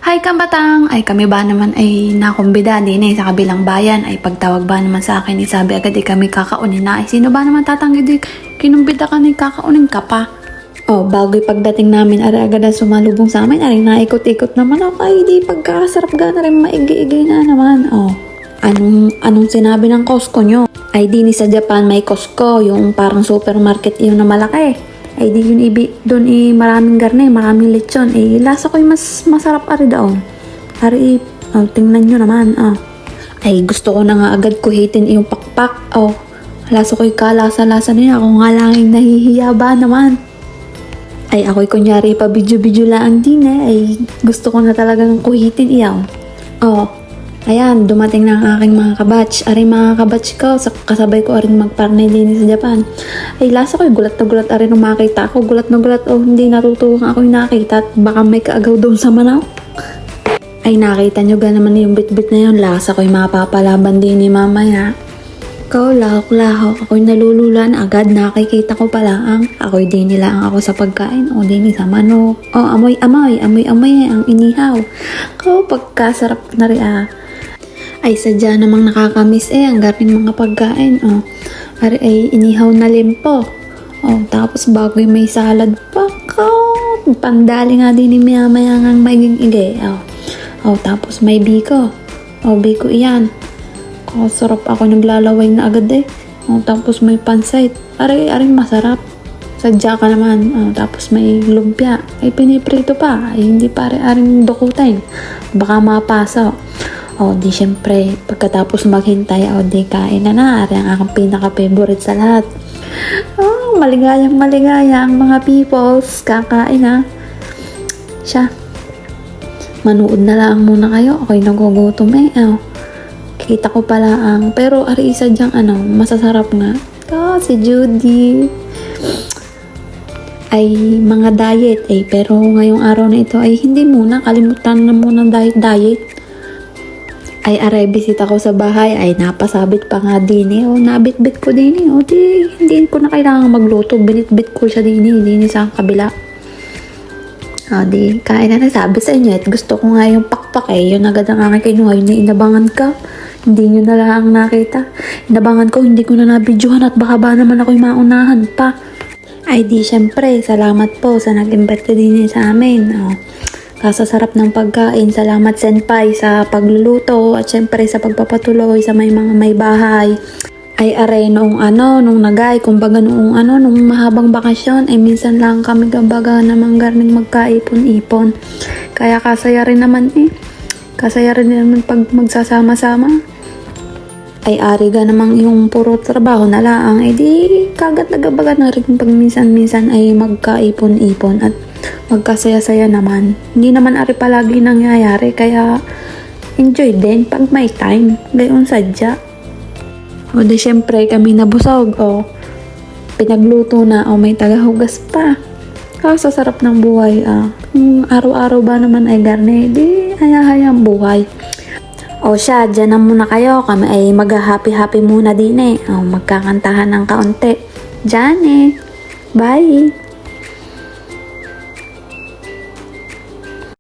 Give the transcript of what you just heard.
Hi kabatang! Ay kami ba naman ay nakumbida din sa kabilang bayan ay pagtawag ba naman sa akin sabi agad kami kakaunin na ay sino ba naman tatanggi di kinumbida ka ni kakaunin ka pa. Bago pagdating namin ari agad na sumalubong sa amin ari naikot-ikot naman ako ay di pagkasarap gana rin maigi-igi na naman. Anong sinabi ng Costco nyo? Ay di ni sa Japan may Costco yung parang supermarket yung na malaki. Ay di yun doon maraming garne, maraming lechon. Lasa ko mas masarap ari daon. Ari, tingnan nyo naman. Ay gusto ko na nga agad kuhitin yung pakpak. Lasa ko kalasa-lasa niya. Ako nga lang yung nahihiya ba naman. Ay ako'y kunyari pa video-video lang din Ay gusto ko na talagang kuhitin iyaw. Ayan, dumating na ang aking mga kabatch. Ari mga kabatch ko, kasabay ko aring magparnay din sa Japan. Ay lasa ko, gulat na gulat ari nung makita ako. Gulat na gulat, hindi natutuwang ako yung nakita at baka may kaagaw doon sa manaw. Ay nakita nyo ga naman yung bit-bit na yun. Lasa ko yung mapapalaban din ni mamaya. Ikaw, lahok-lahok. Ako'y nalululan agad. Nakikita ko pala ako'y din nila ako sa pagkain. Din sa manok. Amoy ang inihaw. Ikaw, pagkasarap na rin Ay sadya namang nakakamiss ang garing mga pagkain. Ari ay inihaw na limpo. Tapos bago may salad pa. Pandali nga din ni maya ngang maging ige. Tapos may biko. Biko iyan. Sarap ako naglalaway na agad tapos may pansay. Ari masarap. Sadya ka naman. Tapos may lumpia. Ay piniprito pa. Ay hindi pare aring dukutin. Baka mapasa. Di syempre, pagkatapos maghintay, di kain na. Ari ang aking pinaka-favorite sa lahat. Maligayang ang mga peoples. Kakain Siya. Manood na lang muna kayo. Ako'y nagugutom Kita ko pala pero ari isa dyang masasarap nga. Si Judy. Ay mga diet pero ngayong araw na ito ay hindi muna. Kalimutan na muna diet. Ay aray bisita ko sa bahay ay napasabit pa nga din nabitbit ko din di hindi ko na kailangan magluto, binitbit ko siya din sa kabila. Di kain na sabi sa inyo at gusto ko nga yung pakpak yun agad ang aking kinuha yun inabangan ka, hindi nyo na lang nakita, inabangan ko hindi ko na nabidyohan at baka ba naman ako'y maunahan pa. Ay di syempre salamat po sa nag-imbita din sa amin. Kasasarap ng pagkain. Salamat senpai sa pagluluto at syempre sa pagpapatuloy sa may bahay. Ay aray nung nagay, kumbaga nung mahabang bakasyon ay minsan lang kami kumbaga namang garning magkaipon-ipon. Kaya kasaya rin naman pag magsasama-sama. Ay ari ga namang yung puro trabaho na lang di kagat nagabaga na rin pag minsan-minsan ay magkaipon-ipon at magkasaya-saya naman. Hindi naman ari palagi nangyayari kaya enjoy din pag may time. Gayon sadya. Di syempre kami nabusog pinagluto na may tagahugas pa. Sa sarap ng buhay araw-araw ba naman ay garne di hayang buhay. Siya, dyan na muna kayo. Kami ay mag-happy-happy muna din magkakantahan ng kaunti. Dyan Bye!